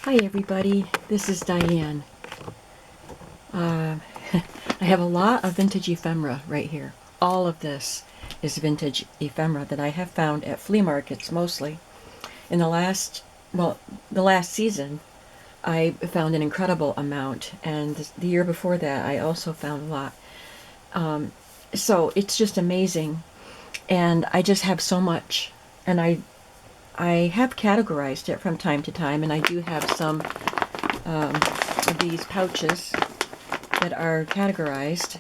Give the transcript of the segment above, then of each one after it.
Hi everybody, this is Diane. I have a lot of vintage ephemera right here. All of this is vintage ephemera that I have found at flea markets mostly. In the last season, I found an incredible amount, and the year before that, I also found a lot. So it's just amazing, and I just have so much, and I have categorized it from time to time, and I do have some of these pouches that are categorized.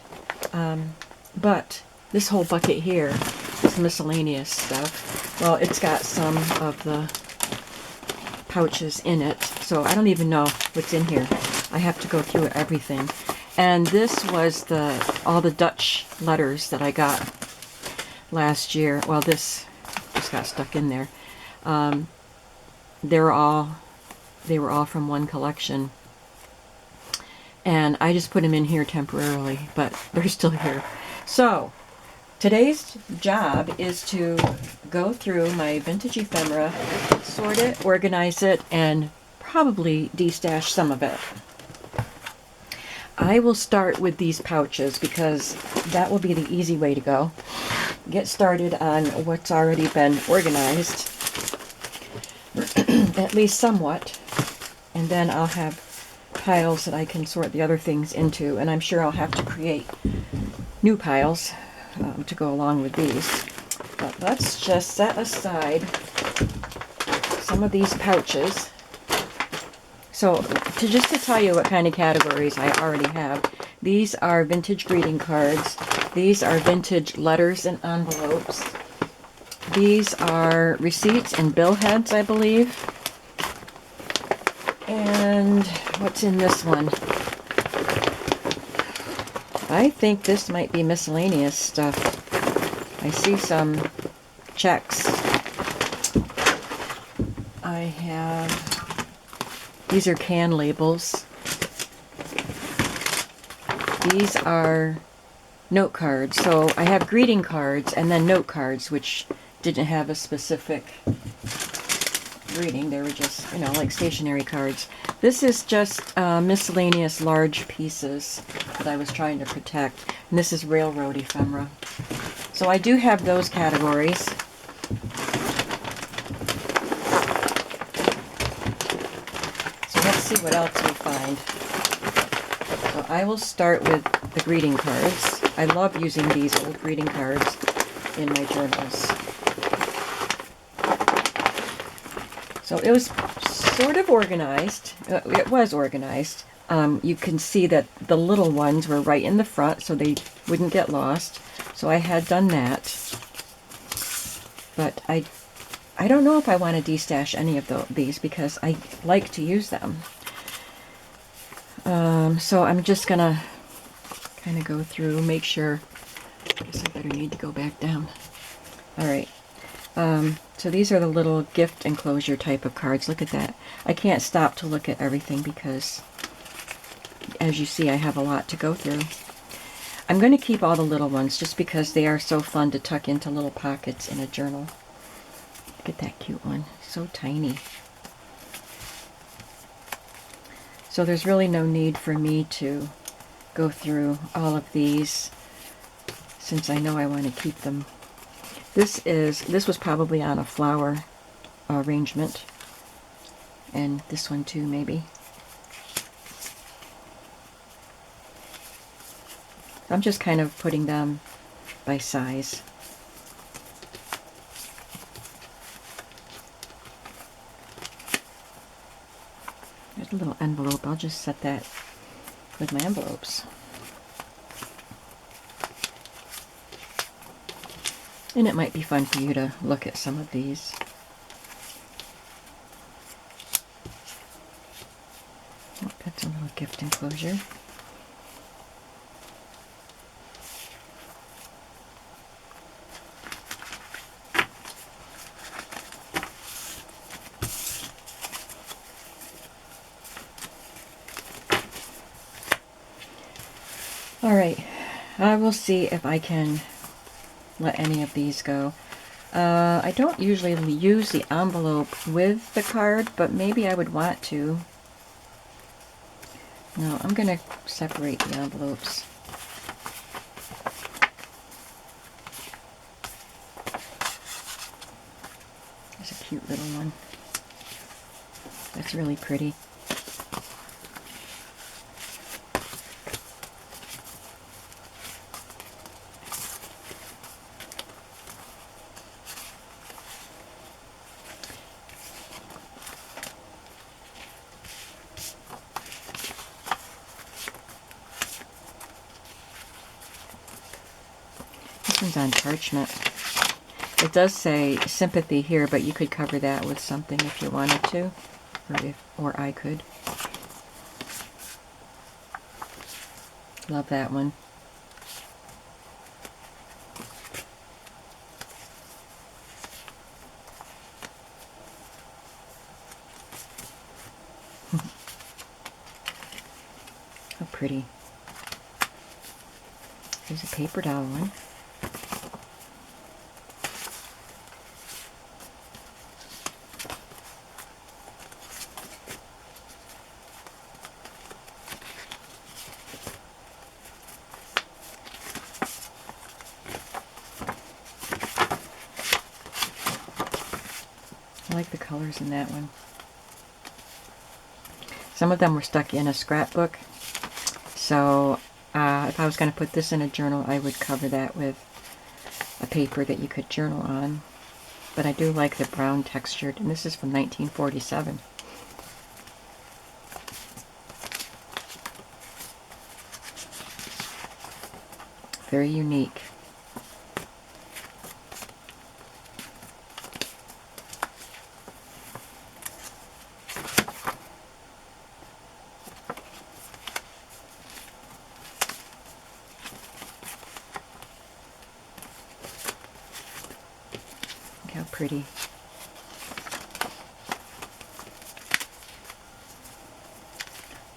But this whole bucket here is miscellaneous stuff. Well, it's got some of the pouches in it, so I don't even know what's in here. I have to go through everything. And this was all the Dutch letters that I got last year. Well, this just got stuck in there. They were all from one collection. And I just put them in here temporarily, but they're still here. So, today's job is to go through my vintage ephemera, sort it, organize it, and probably destash some of it. I will start with these pouches because that will be the easy way to go. Get started on what's already been organized, at least somewhat, and then I'll have piles that I can sort the other things into, and I'm sure I'll have to create new piles to go along with these. But let's just set aside some of these pouches. So just to tell you what kind of categories I already have, these are vintage greeting cards, these are vintage letters and envelopes, these are receipts and bill heads, I believe. And what's in this one? I think this might be miscellaneous stuff. I see some checks. I have, these are can labels. These are note cards. So I have greeting cards and then note cards, which didn't have a specific reading. They were just, like stationery cards. This is just miscellaneous large pieces that I was trying to protect. And this is railroad ephemera. So I do have those categories. So let's see what else we find. So I will start with the greeting cards. I love using these old greeting cards in my journals. So it was sort of organized. It was organized. You can see that the little ones were right in the front so they wouldn't get lost. So I had done that. But I don't know if I want to destash any of these because I like to use them. So I'm just going to kind of go through, make sure. I guess I better need to go back down. All right. So these are the little gift enclosure type of cards. Look at that. I can't stop to look at everything because, as you see, I have a lot to go through. I'm going to keep all the little ones just because they are so fun to tuck into little pockets in a journal. Look at that cute one. So tiny. So there's really no need for me to go through all of these since I know I want to keep them. This was probably on a flower arrangement, and this one too maybe. I'm just kind of putting them by size. There's a little envelope. I'll just set that with my envelopes. And it might be fun for you to look at some of these. Oh, that's a little gift enclosure. All right, I will see if I can let any of these go. I don't usually use the envelope with the card, but maybe I would want to. Now I'm going to separate the envelopes. There's a cute little one. That's really pretty. This one's on parchment. It does say sympathy here, but you could cover that with something if you wanted to, or I could. Love that one. How pretty. There's a paper doll one. I like the colors in that one. Some of them were stuck in a scrapbook, so if I was going to put this in a journal, I would cover that with a paper that you could journal on. But I do like the brown textured, and this is from 1947. Very unique. Look how pretty.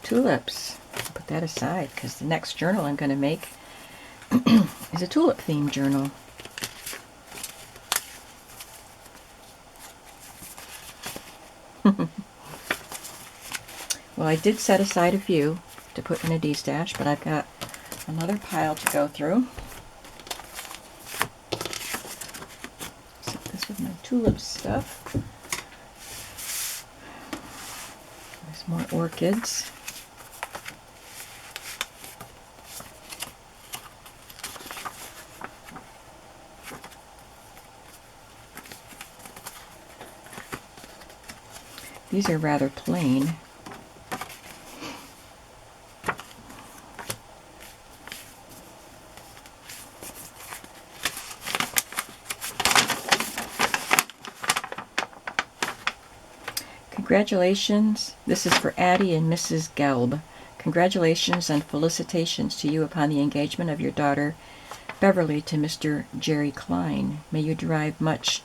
Tulips. I'll put that aside because the next journal I'm going to make is a tulip themed journal. Well, I did set aside a few to put in a destash, but I've got another pile to go through. Set this with my tulip stuff. There's more orchids. These are rather plain. Congratulations. This is for Addie and Mrs. Gelb. Congratulations and felicitations to you upon the engagement of your daughter, Beverly, to Mr. Jerry Klein. May you derive much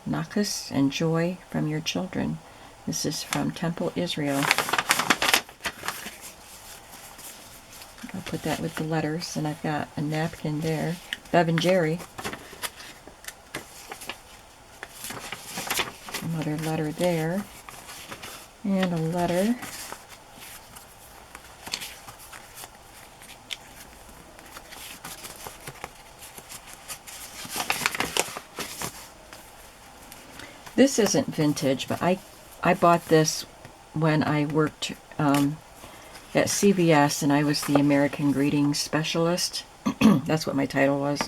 nachas and joy from your children. This is from Temple, Israel. I'll put that with the letters, and I've got a napkin there. Bev and Jerry. Another letter there. And a letter. This isn't vintage, but I bought this when I worked at CVS, and I was the American Greetings Specialist. That's what my title was.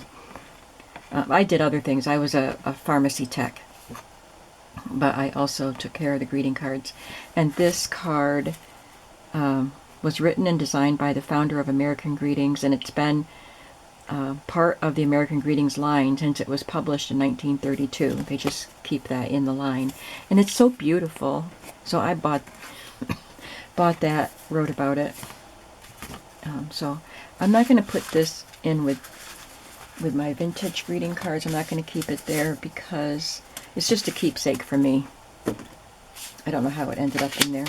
I did other things. I was a pharmacy tech, but I also took care of the greeting cards. And this card was written and designed by the founder of American Greetings, and it's been part of the American Greetings line since it was published in 1932. They just keep that in the line, and it's so beautiful. So I bought that, wrote about it. So I'm not going to put this in with my vintage greeting cards. I'm not going to keep it there because it's just a keepsake for me. I don't know how it ended up in there.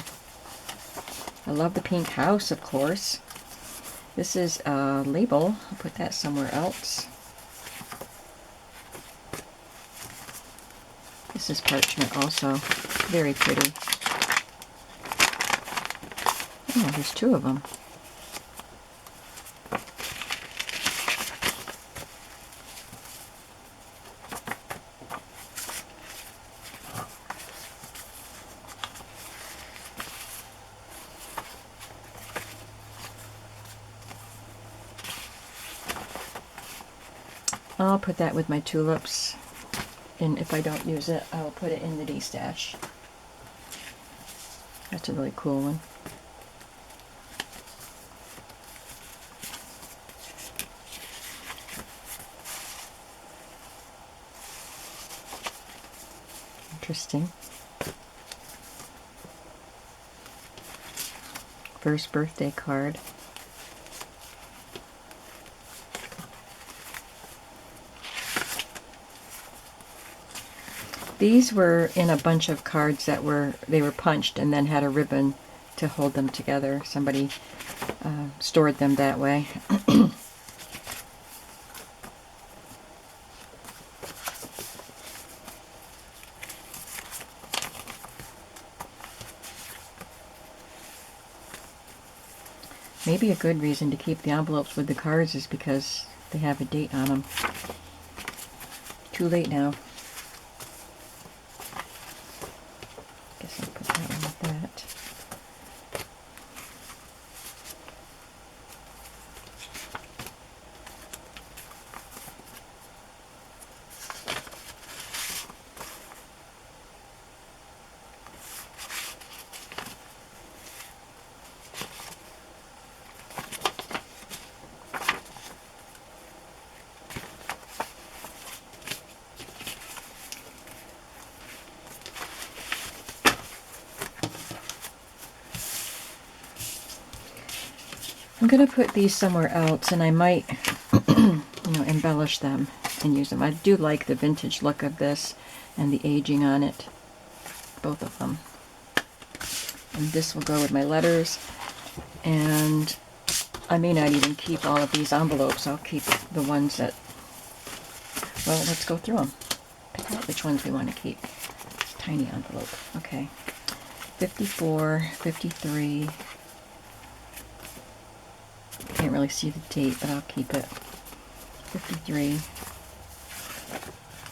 I love the pink house, of course. This is a label. I'll put that somewhere else. This is parchment also. Very pretty. Oh, there's two of them. I'll put that with my tulips, and if I don't use it, I'll put it in the destash. That's a really cool one. Interesting. First birthday card. These were in a bunch of cards that were punched and then had a ribbon to hold them together. Somebody stored them that way. Maybe a good reason to keep the envelopes with the cards is because they have a date on them. Too late now. Guess I'll put that one with that. I'm going to put these somewhere else, and I might, embellish them and use them. I do like the vintage look of this and the aging on it, both of them. And this will go with my letters, and I may not even keep all of these envelopes. I'll keep the ones that, well, let's go through them. Pick out which ones we want to keep. It's a tiny envelope. Okay. 54, 53. Can't really see the date, but I'll keep it. 53,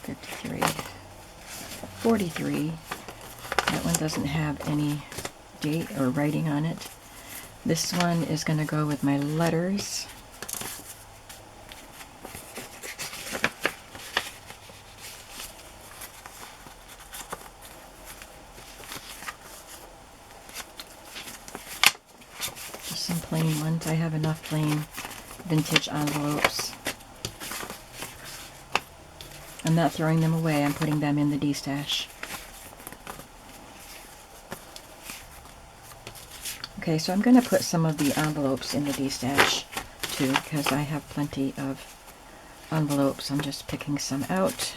53, 43. That one doesn't have any date or writing on it. This one is going to go with my letters. Just some plain ones. I have enough plain vintage envelopes. I'm not throwing them away. I'm putting them in the destash. Okay, so I'm going to put some of the envelopes in the destash too, because I have plenty of envelopes. I'm just picking some out.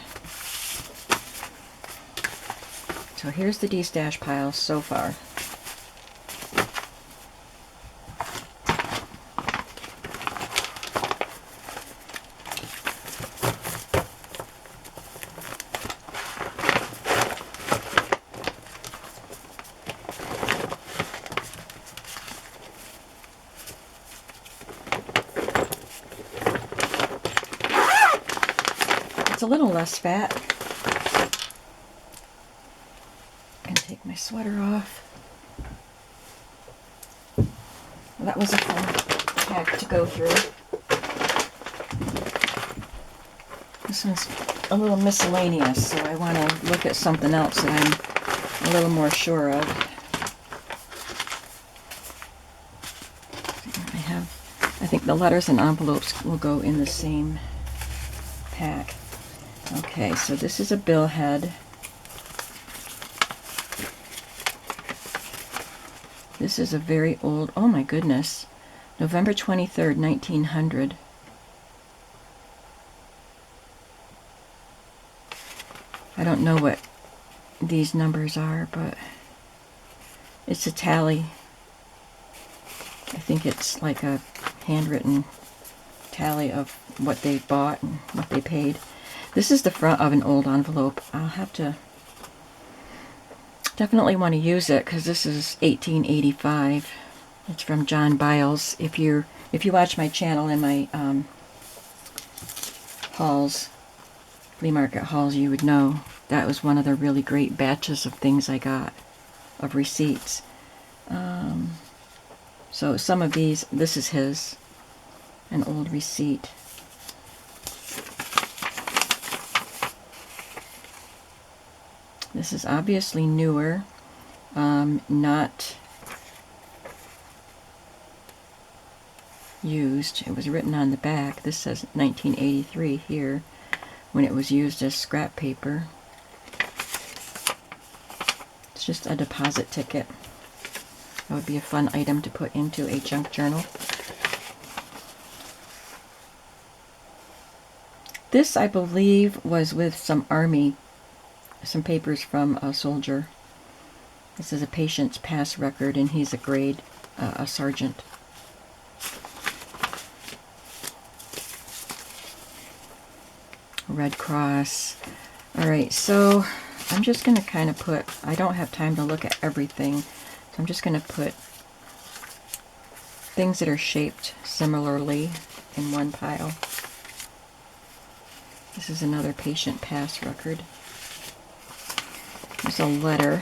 So here's the destash pile so far. It's a little less fat. I'm going to take my sweater off. Well, that was a fun pack to go through. This one's a little miscellaneous, so I want to look at something else that I'm a little more sure of. I think the letters and envelopes will go in the same pack. Okay, so this is a bill head. This is a very old, oh my goodness, November 23rd, 1900. I don't know what these numbers are, but it's a tally. I think it's like a handwritten tally of what they bought and what they paid. This is the front of an old envelope. I'll have to definitely want to use it because this is 1885. It's from John Biles. If you watch my channel and my hauls, flea market hauls, you would know that was one of the really great batches of things I got, of receipts. So some of these, this is his, an old receipt. This is obviously newer, not used. It was written on the back. This says 1983 here, when it was used as scrap paper. It's just a deposit ticket. That would be a fun item to put into a junk journal. This, I believe, was with some papers from a soldier. This is a patient's pass record, and he's a sergeant. Red Cross. Alright, so I'm just going to kind of put, I don't have time to look at everything, so I'm just going to put things that are shaped similarly in one pile. This is another patient pass record. There's a letter.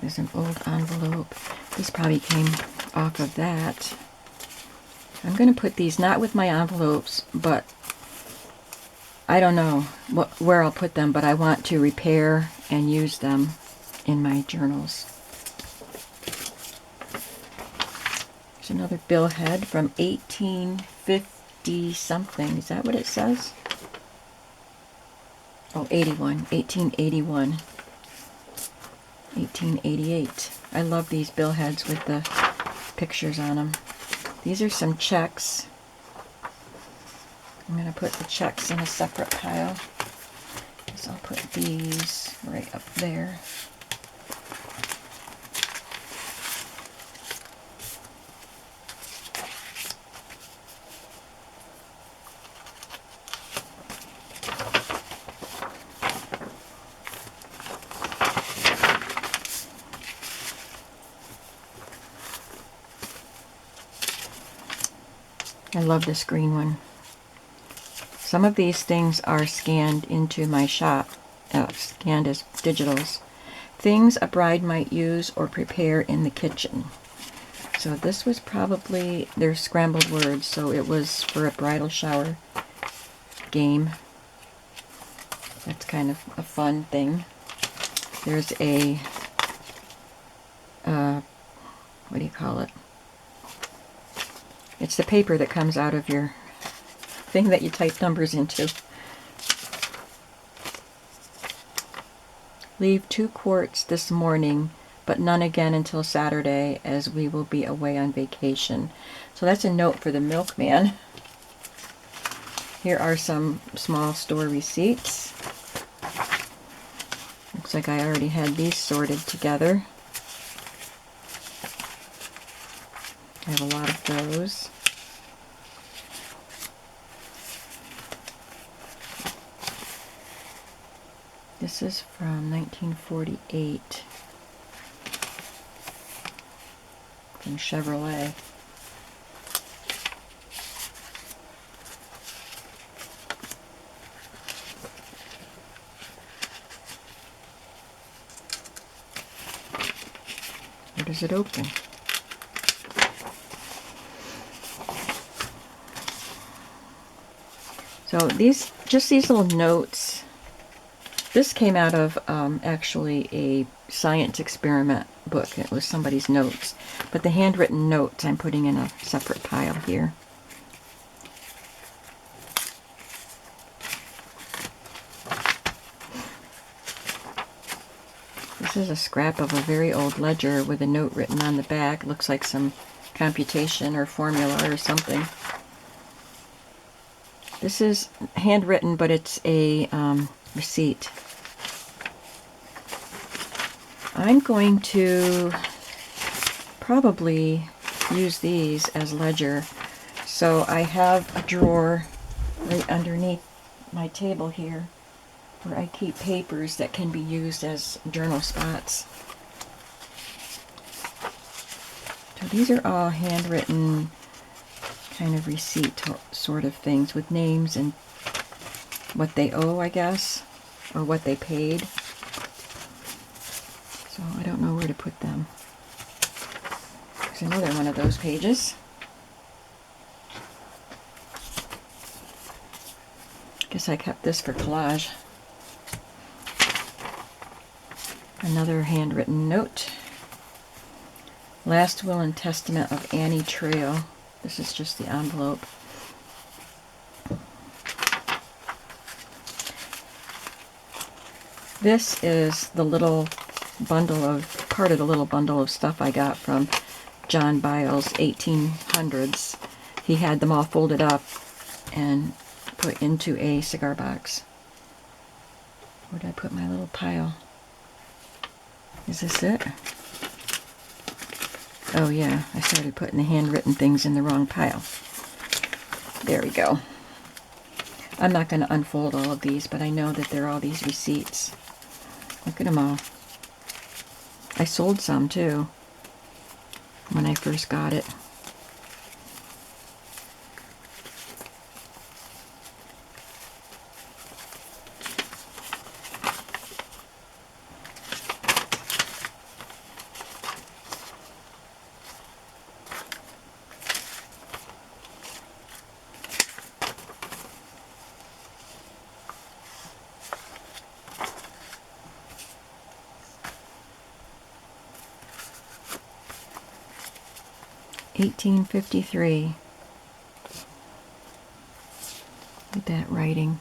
There's an old envelope. This probably came off of that. I'm going to put these not with my envelopes, but I don't know where I'll put them, but I want to repair and use them in my journals. There's another billhead from 1850 something. Is that what it says? Oh, 1881. 1888. I love these billheads with the pictures on them. These are some checks. I'm going to put the checks in a separate pile. So I'll put these right up there. I love this green one. Some of these things are scanned into my shop, scanned as digitals. Things a bride might use or prepare in the kitchen. So this was probably, they're scrambled words, so it was for a bridal shower game. That's kind of a fun thing. There's a, what do you call it? It's the paper that comes out of your thing that you type numbers into. Leave 2 quarts this morning, but none again until Saturday, as we will be away on vacation. So that's a note for the milkman. Here are some small store receipts. Looks like I already had these sorted together. I have a lot of those. This is from 1948 from Chevrolet. Where does it open? So these little notes. This came out of actually a science experiment book. It was somebody's notes. But the handwritten notes I'm putting in a separate pile here. This is a scrap of a very old ledger with a note written on the back. Looks like some computation or formula or something. This is handwritten, but it's a receipt. I'm going to probably use these as ledger. So I have a drawer right underneath my table here where I keep papers that can be used as journal spots. So these are all handwritten kind of receipt sort of things with names and what they owe, I guess, or what they paid. So I don't know where to put them, because I know they're one of those pages. Guess I kept this for collage. Another handwritten note. Last Will and Testament of Annie Trail. This is just the envelope. This is the little bundle of, part of the little bundle of stuff I got from John Biles' 1800s. He had them all folded up and put into a cigar box. Where did I put my little pile? Is this it? Oh yeah, I started putting the handwritten things in the wrong pile. There we go. I'm not going to unfold all of these, but I know that there are all these receipts. Look at them all. I sold some too when I first got it. $18.53. Look at that writing.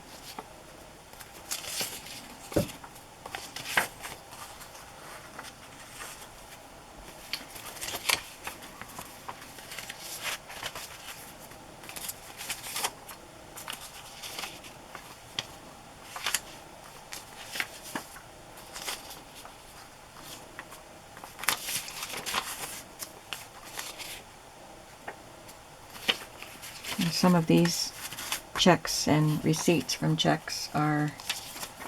And some of these checks and receipts from checks are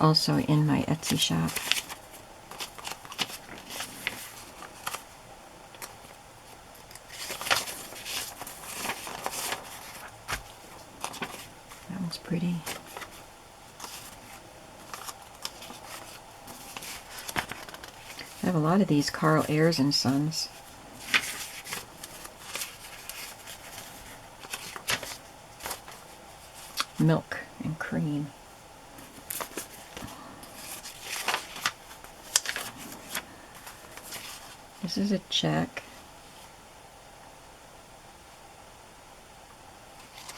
also in my Etsy shop. That one's pretty. I have a lot of these Carl Ayers and Sons. Milk and cream. This is a check.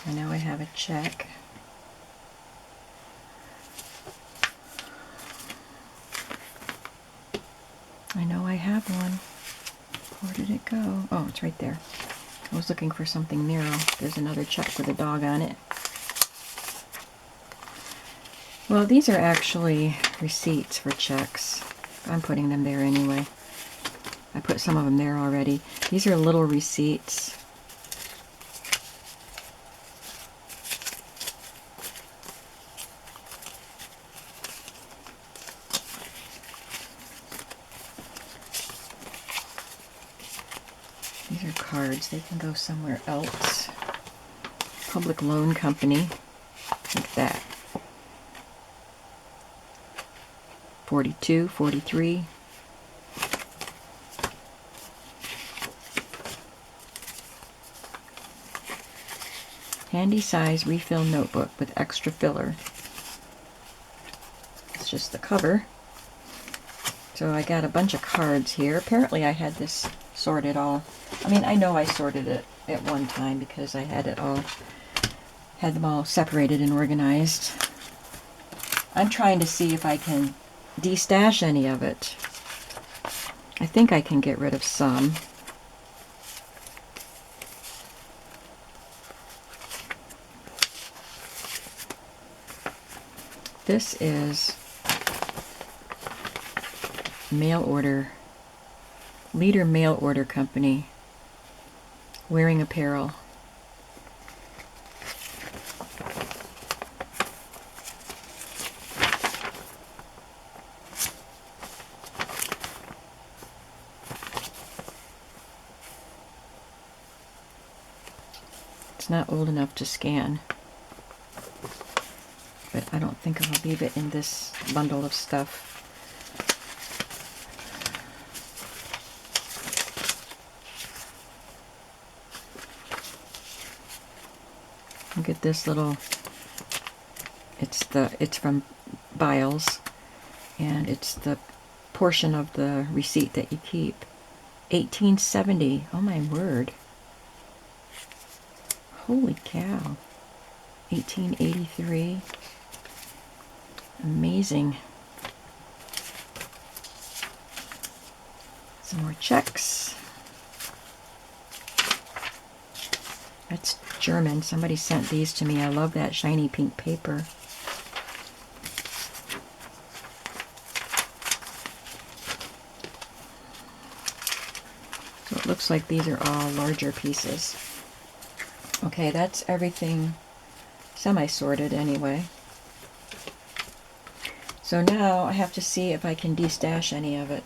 I know I have a check. I know I have one. Where did it go? Oh, it's right there. I was looking for something narrow. There's another check with a dog on it. Well, these are actually receipts for checks. I'm putting them there anyway. I put some of them there already. These are little receipts. These are cards. They can go somewhere else. Public Loan Company. Like that. 42, 43. Handy size refill notebook with extra filler. It's just the cover. So I got a bunch of cards here. Apparently I had this sorted all. I mean, I know I sorted it at one time because I had them all separated and organized. I'm trying to see if I can destash any of it. I think I can get rid of some. This is mail order, Leader Mail Order Company. wearing apparel. It's not old enough to scan, but I don't think I'll leave it in this bundle of stuff. Look at this little, it's from Biles, and it's the portion of the receipt that you keep. 1870. Oh my word. Holy cow. 1883. Amazing. Some more checks. That's German. Somebody sent these to me. I love that shiny pink paper. So it looks like these are all larger pieces. Okay, that's everything semi-sorted anyway. So now I have to see if I can destash any of it.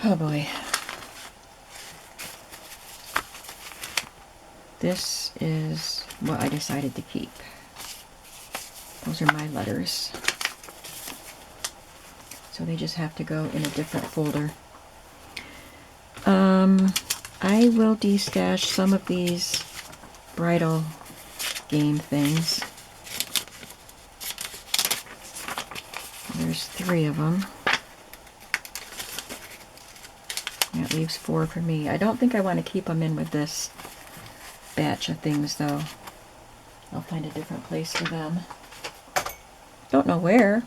Oh boy. This is what I decided to keep. Those are my letters. So they just have to go in a different folder. I will destash some of these bridal game things. There's 3 of them. That leaves 4 for me. I don't think I want to keep them in with this batch of things, though. I'll find a different place for them. Don't know where.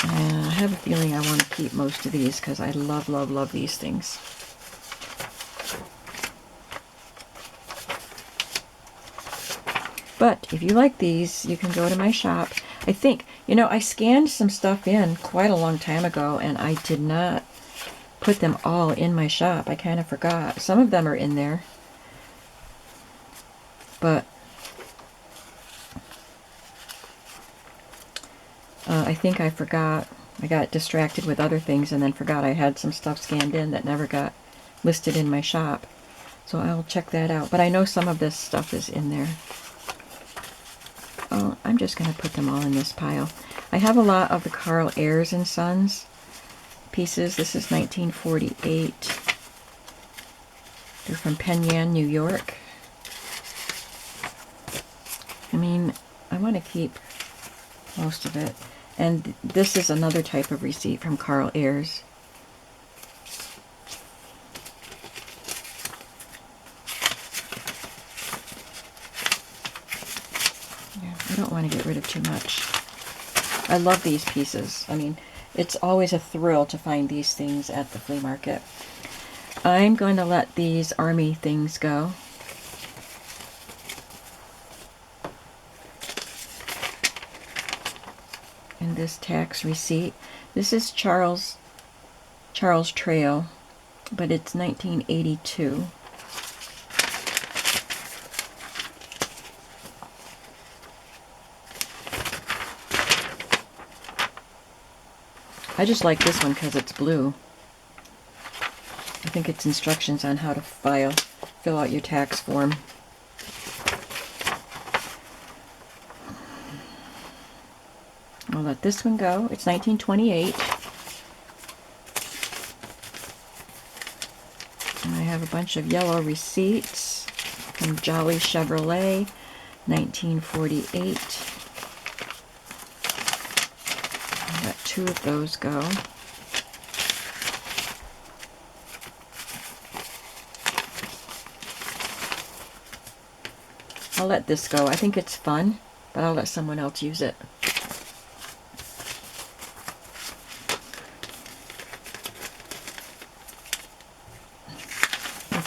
I have a feeling I want to keep most of these because I love, love, love these things. But if you like these, you can go to my shop. I think, you know, I scanned some stuff in quite a long time ago, and I did not put them all in my shop. I kind of forgot. Some of them are in there. But I think I forgot. I got distracted with other things and then forgot I had some stuff scanned in that never got listed in my shop. So I'll check that out. But I know some of this stuff is in there. Oh, I'm just going to put them all in this pile. I have a lot of the Carl Ayers and Sons pieces. This is 1948. They're from Penn, New York. I mean, I want to keep most of it. And this is another type of receipt from Carl Ayers. Yeah, I don't want to get rid of too much. I love these pieces. I mean, it's always a thrill to find these things at the flea market. I'm going to let these army things go. And this tax receipt. This is Charles Trail, but it's 1982. I just like this one because it's blue. I think it's instructions on how to fill out your tax form. I'll let this one go. It's 1928. And I have a bunch of yellow receipts from Jolly Chevrolet, 1948. I'll let 2 of those go. I'll let this go. I think it's fun, but I'll let someone else use it.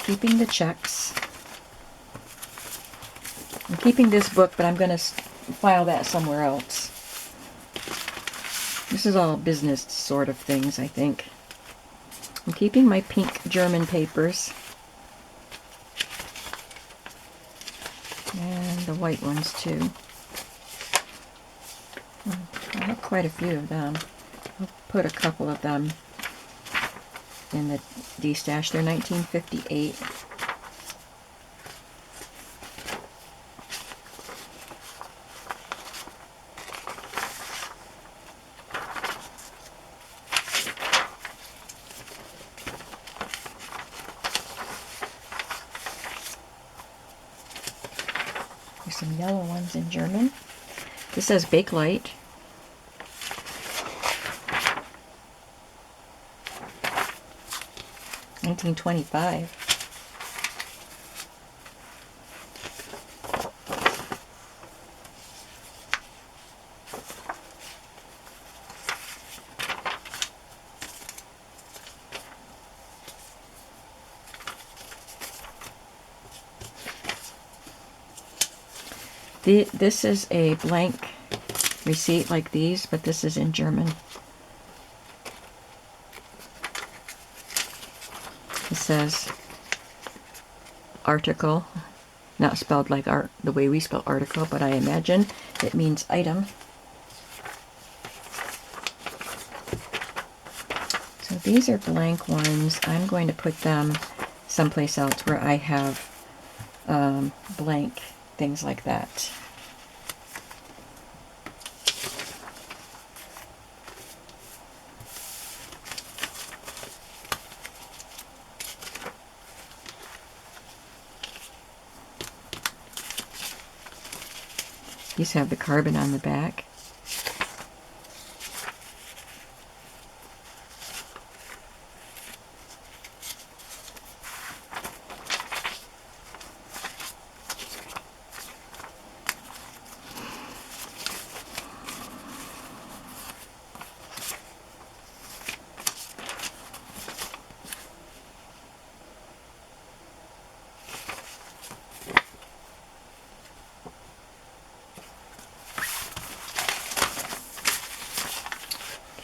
Keeping the checks. I'm keeping this book, but I'm going to file that somewhere else. This is all business sort of things, I think. I'm keeping my pink German papers. And the white ones too. I have quite a few of them. I'll put a couple of them in the destash. They're 1958. There's some yellow ones in German. This says Bakelite. $19.25. This is a blank receipt like these, but this is in German. It says article, not spelled like art the way we spell article, but I imagine it means item. So these are blank ones. I'm going to put them someplace else where I have blank things like that. These have the carbon on the back.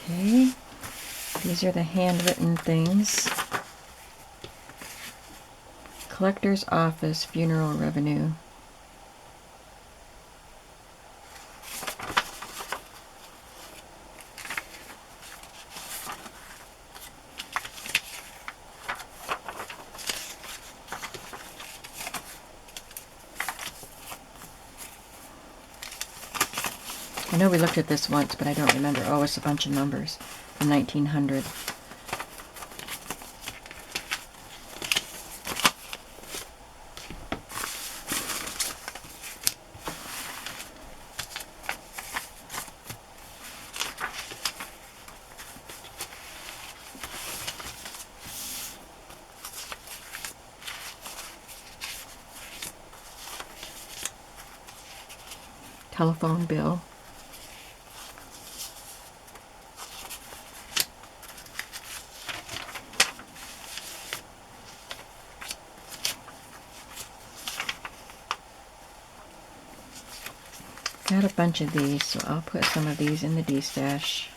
Okay, these are the handwritten things. Collector's Office Funeral Revenue. I know we looked at this once, but I don't remember. Oh, it's a bunch of numbers from 1900. Telephone bill. Got a bunch of these, so I'll put some of these in the destash.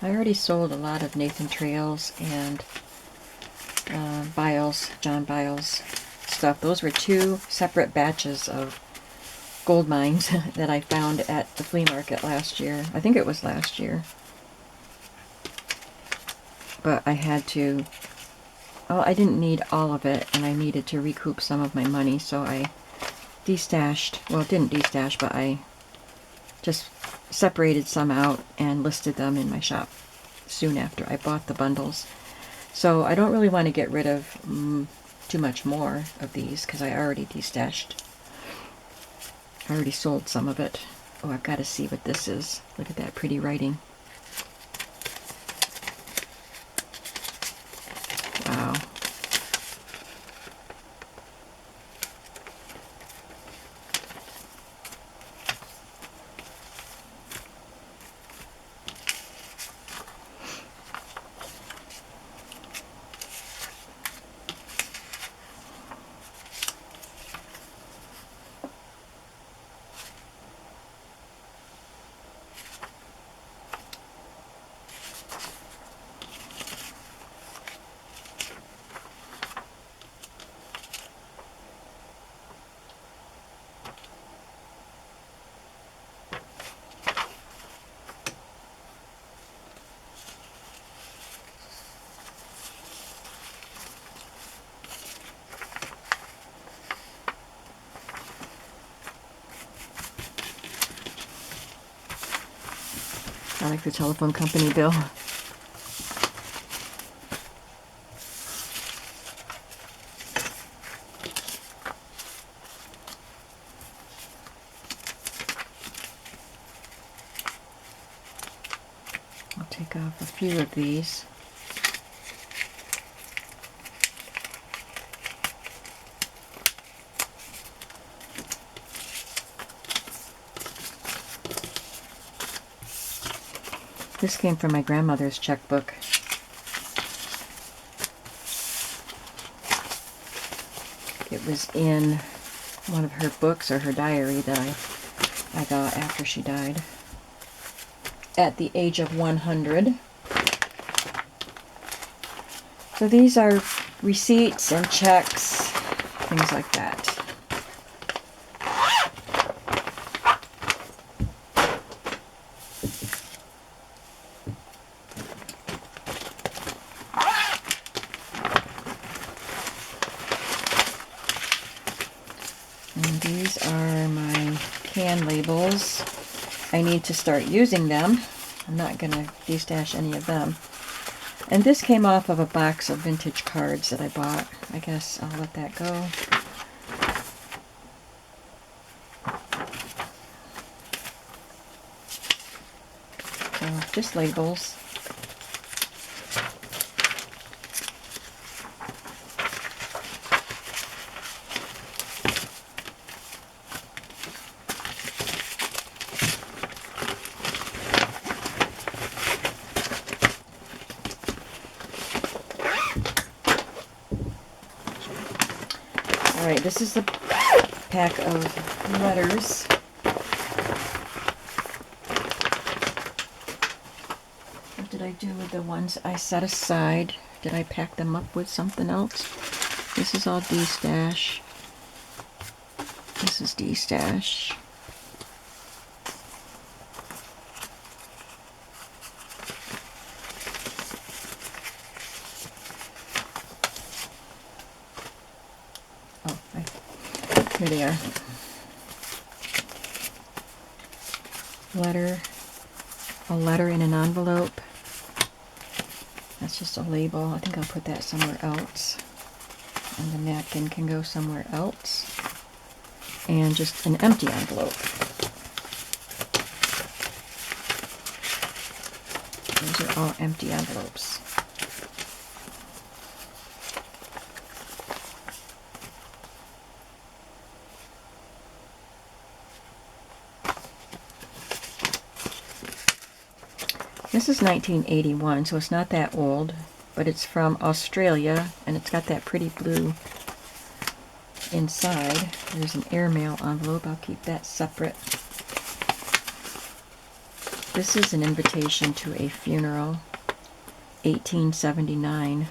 I already sold a lot of Nathan Trails and Biles, John Biles stuff. Those were two separate batches of gold mines that I found at the flea market last year. I think it was last year. But I had to, well, I didn't need all of it, and I needed to recoup some of my money, so I destashed, well, didn't destash, but I just separated some out and listed them in my shop soon after I bought the bundles. So I don't really want to get rid of too much more of these because I already destashed. I already sold some of it. Oh, I've got to see what this is. Look at that pretty writing. Wow. I like the telephone company bill. I'll take off a few of these. This came from my grandmother's checkbook. It was in one of her books or her diary that I got after she died at the age of 100. So these are receipts and checks, things like that. And these are my can labels. I need to start using them. I'm not going to destash any of them. And this came off of a box of vintage cards that I bought. I guess I'll let that go. So just labels. Alright, this is the pack of letters. What did I do with the ones I set aside? Did I pack them up with something else? This is all destash. This is destash. Here they are. A letter in an envelope. That's just a label. I think I'll put that somewhere else. And the napkin can go somewhere else. And just an empty envelope. Those are all empty envelopes. This is 1981, so it's not that old, but it's from Australia, and it's got that pretty blue inside. There's an airmail envelope. I'll keep that separate. This is an invitation to a funeral, 1879.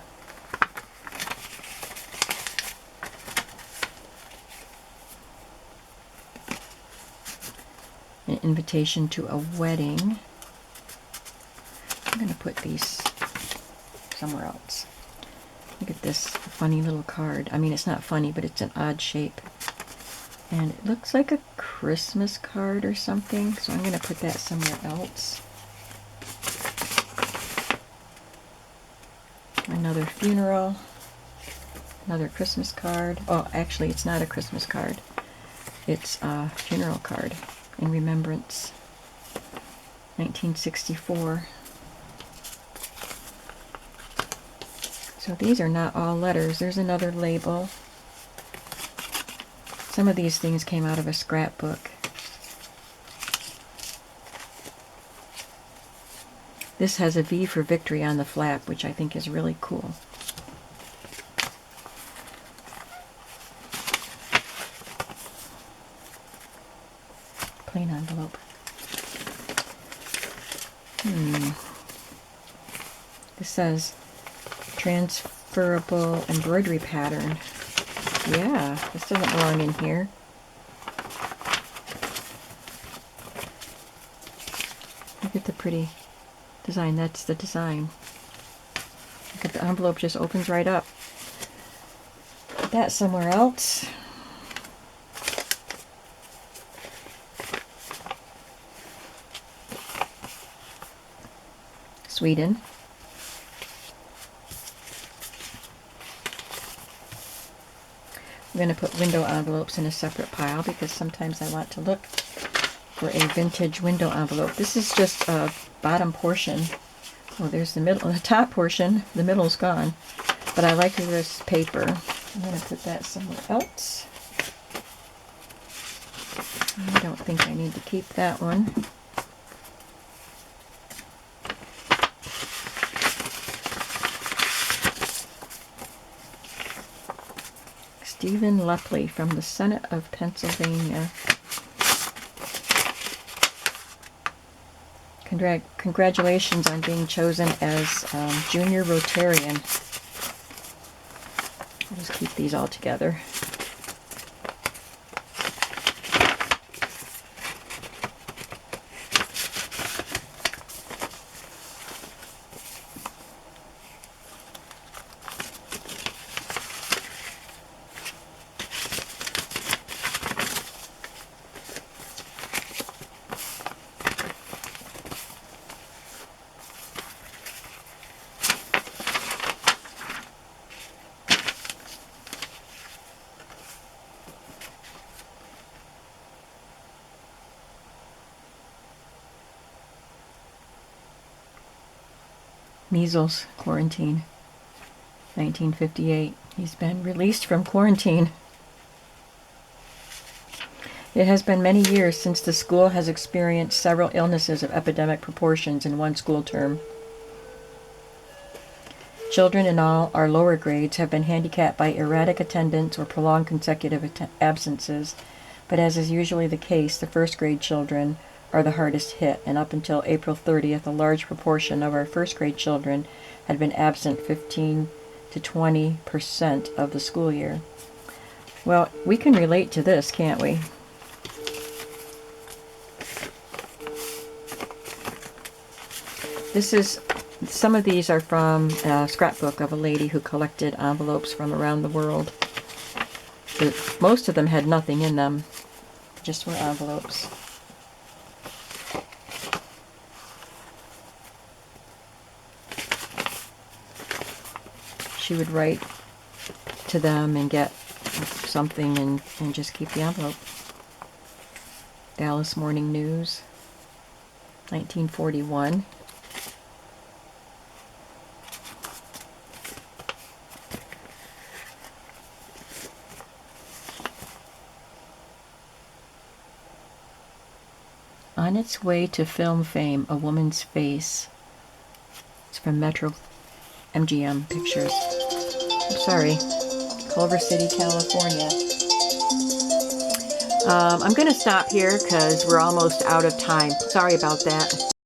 An invitation to a wedding. I'm going to put these somewhere else. Look at this funny little card. I mean, it's not funny, but it's an odd shape. And it looks like a Christmas card or something, so I'm going to put that somewhere else. Another funeral. Another Christmas card. Oh, actually, it's not a Christmas card. It's a funeral card in remembrance. 1964. So these are not all letters. There's another label. Some of these things came out of a scrapbook. This has a V for victory on the flap, which I think is really cool. Plain envelope. This says transferable embroidery pattern. Yeah, this doesn't belong in here. Look at the pretty design. That's the design. Look at the envelope, just opens right up. Put that somewhere else. Sweden. I'm going to put window envelopes in a separate pile because sometimes I want to look for a vintage window envelope. This is just a bottom portion. Oh, there's the middle, the top portion. The middle's gone. But I like this paper. I'm going to put that somewhere else. I don't think I need to keep that one. Stephen Lepley from the Senate of Pennsylvania. Congratulations on being chosen as Junior Rotarian. I'll just keep these all together. Measles quarantine, 1958. He's been released from quarantine. It has been many years since the school has experienced several illnesses of epidemic proportions in one school term. Children in all our lower grades have been handicapped by erratic attendance or prolonged consecutive absences, but as is usually the case, the first grade children are the hardest hit, and up until April 30th, a large proportion of our first grade children had been absent 15 to 20% of the school year. Well, we can relate to this, can't we? Some of these are from a scrapbook of a lady who collected envelopes from around the world. Most of them had nothing in them, just were envelopes. She would write to them and get something and just keep the envelope. Dallas Morning News, 1941. On its way to film fame, a woman's face. It's from Metro MGM Pictures. I'm sorry, Culver City, California. I'm going to stop here because we're almost out of time. Sorry about that.